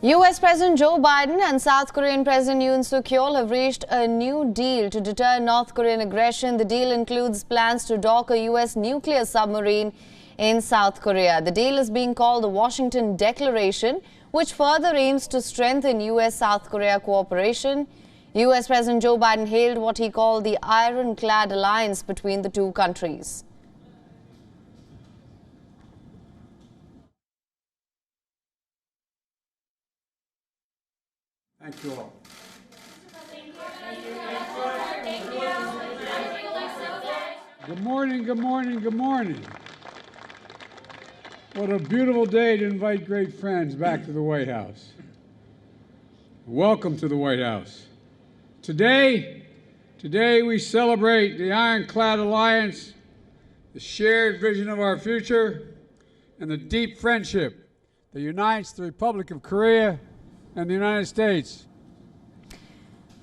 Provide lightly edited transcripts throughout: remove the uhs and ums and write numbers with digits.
US President Joe Biden and South Korean President Yoon Suk Yeol have reached a new deal to deter North Korean aggression. The deal includes plans to dock a US nuclear submarine in South Korea. The deal is being called the Washington Declaration, which further aims to strengthen US-South Korea cooperation. US President Joe Biden hailed what he called the ironclad alliance between the two countries. Thank you all. Good morning, good morning, good morning. What a beautiful day to invite great friends back to the White House. Welcome to the White House. Today we celebrate the ironclad alliance, the shared vision of our future, and the deep friendship that unites the Republic of Korea and the United States.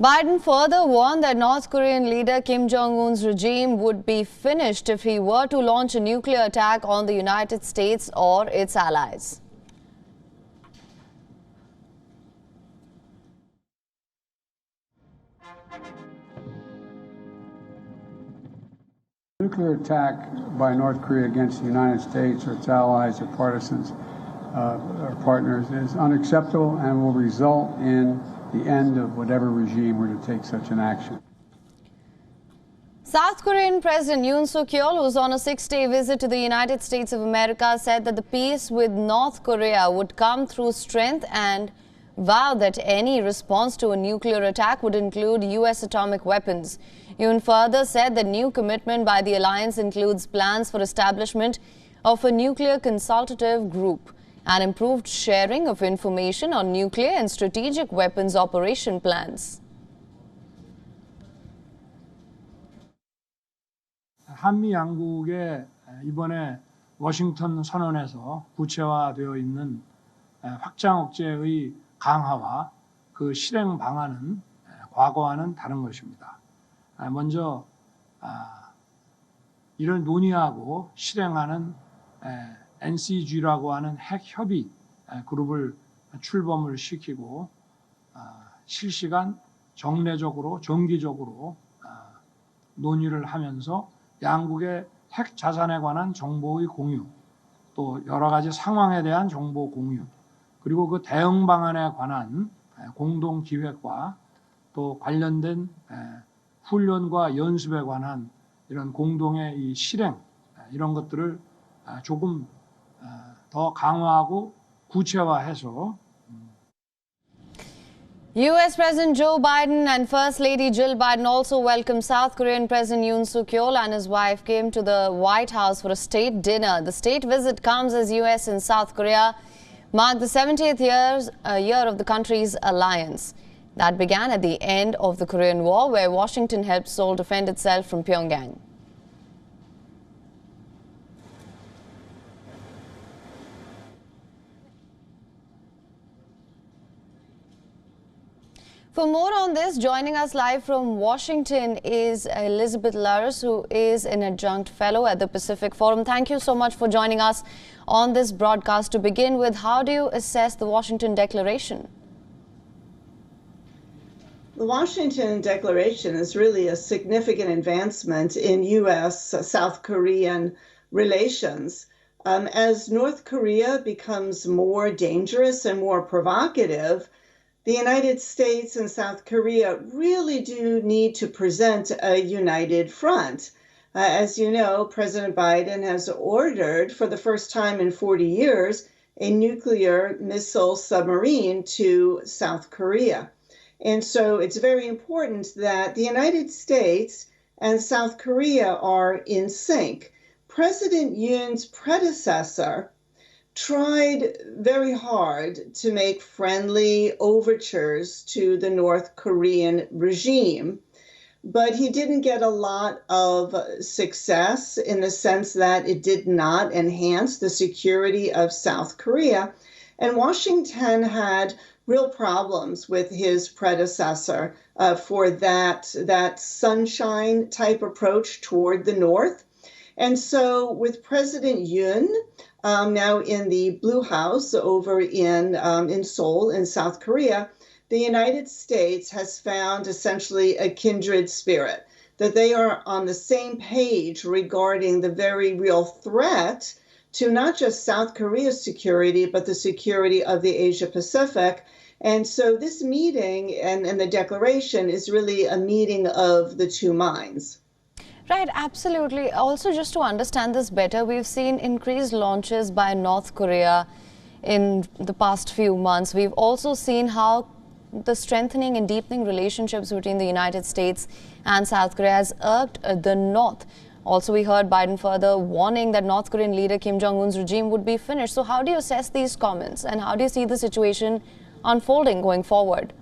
Biden further warned that North Korean leader Kim Jong-un's regime would be finished if he were to launch a nuclear attack on the United States or its allies. Nuclear attack by North Korea against the United States or its allies or partisans or partners is unacceptable and will result in the end of whatever regime were to take such an action. South Korean President Yoon Suk Yeol, who was on a 6-day visit to the United States of America, said that the peace with North Korea would come through strength and vowed that any response to a nuclear attack would include U.S. atomic weapons. Yoon further said the new commitment by the alliance includes plans for establishment of a nuclear consultative group and improved sharing of information on nuclear and strategic weapons operation plans. 한미 양국의 이번에 워싱턴 선언에서 구체화되어 있는 확장 억제의 강화와 그 실행 방안은 과거와는 다른 것입니다. 먼저 이를 논의하고 실행하는 NCG라고 하는 핵협의 그룹을 출범을 시키고 실시간 정례적으로 정기적으로 논의를 하면서 양국의 핵 자산에 관한 정보의 공유, 또 여러 가지 상황에 대한 정보 공유, 그리고 그 대응 방안에 관한 공동 기획과 또 관련된 훈련과 연습에 관한 이런 공동의 이 실행, 이런 것들을 조금 더 강화하고 구체화해서 U.S. President Joe Biden and First Lady Jill Biden also welcomed South Korean President Yoon Suk Yeol and his wife came to the White House for a state dinner. The state visit comes as U.S. and South Korea mark the 70th year of the country's alliance. That began at the end of the Korean War, where Washington helped Seoul defend itself from Pyongyang. For more on this, joining us live from Washington is Elizabeth Laris, who is an adjunct fellow at the Pacific Forum. Thank you so much for joining us on this broadcast. To begin with, how do you assess the Washington Declaration? The Washington Declaration is really a significant advancement in U.S.-South Korean relations. As North Korea becomes more dangerous and more provocative, the United States and South Korea really do need to present a united front. As you know, President Biden has ordered, for the first time in 40 years, a nuclear missile submarine to South Korea. And so it's very important that the United States and South Korea are in sync. President Yoon's predecessor tried very hard to make friendly overtures to the North Korean regime, but he didn't get a lot of success in the sense that it did not enhance the security of South Korea. And Washington had real problems with his predecessor for that sunshine type approach toward the North. And so with President Yoon, now in the Blue House over in Seoul in South Korea, the United States has found essentially a kindred spirit, that they are on the same page regarding the very real threat to not just South Korea's security, but the security of the Asia Pacific. And so this meeting and the declaration is really a meeting of the two minds. Right, absolutely. Also, just to understand this better, we've seen increased launches by North Korea in the past few months. We've also seen how the strengthening and deepening relationships between the United States and South Korea has irked the North. Also, we heard Biden further warning that North Korean leader Kim Jong-un's regime would be finished. So how do you assess these comments and how do you see the situation unfolding going forward?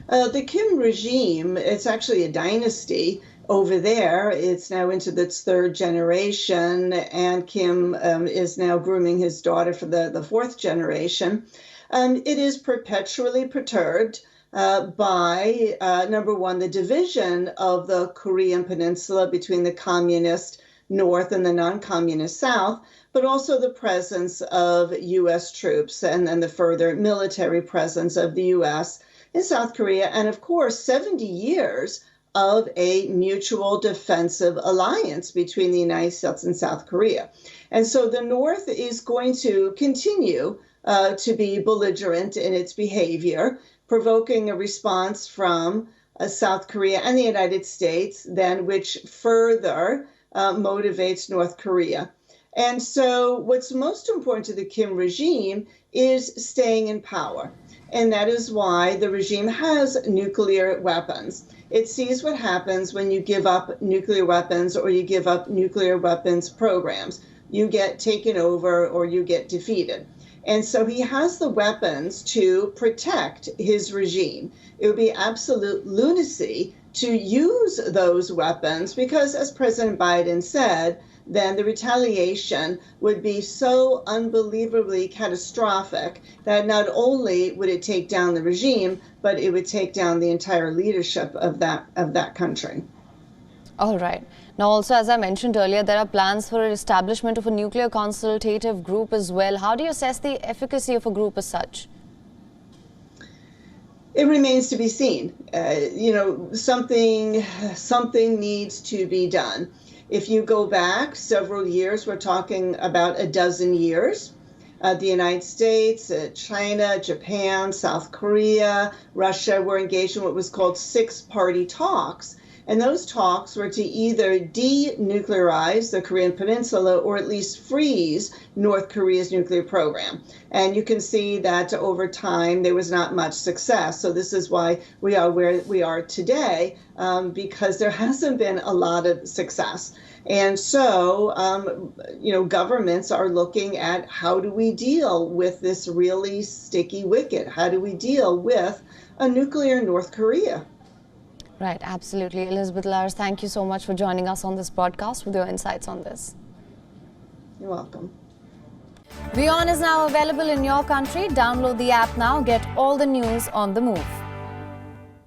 The Kim regime, it's actually a dynasty over there. It's now into its third generation, and Kim is now grooming his daughter for the fourth generation. It is perpetually perturbed by, number one, the division of the Korean peninsula between the communist North and the non-communist South, but also the presence of U.S. troops and then the further military presence of the U.S. in South Korea, and of course, 70 years of a mutual defensive alliance between the United States and South Korea. And so the North is going to continue to be belligerent in its behavior, provoking a response from South Korea and the United States, then which further motivates North Korea. And so what's most important to the Kim regime is staying in power. And that is why the regime has nuclear weapons. It sees what happens when you give up nuclear weapons or you give up nuclear weapons programs. You get taken over or you get defeated. And so he has the weapons to protect his regime. It would be absolute lunacy to use those weapons because, as President Biden said, then the retaliation would be so unbelievably catastrophic that not only would it take down the regime, but it would take down the entire leadership of that country. All right. Now, also, as I mentioned earlier, there are plans for an establishment of a nuclear consultative group as well. How do you assess the efficacy of a group as such? It remains to be seen. Something needs to be done. If you go back several years, we're talking about a dozen years. The United States, China, Japan, South Korea, Russia were engaged in what was called six-party talks. And those talks were to either denuclearize the Korean Peninsula or at least freeze North Korea's nuclear program. And you can see that over time there was not much success. So this is why we are where we are today, because there hasn't been a lot of success. And so, governments are looking at how do we deal with this really sticky wicket? How do we deal with a nuclear North Korea? Right, absolutely. Elizabeth Lars, thank you so much for joining us on this broadcast with your insights on this. You're welcome. WION is now available in your country. Download the app now. Get all the news on the move.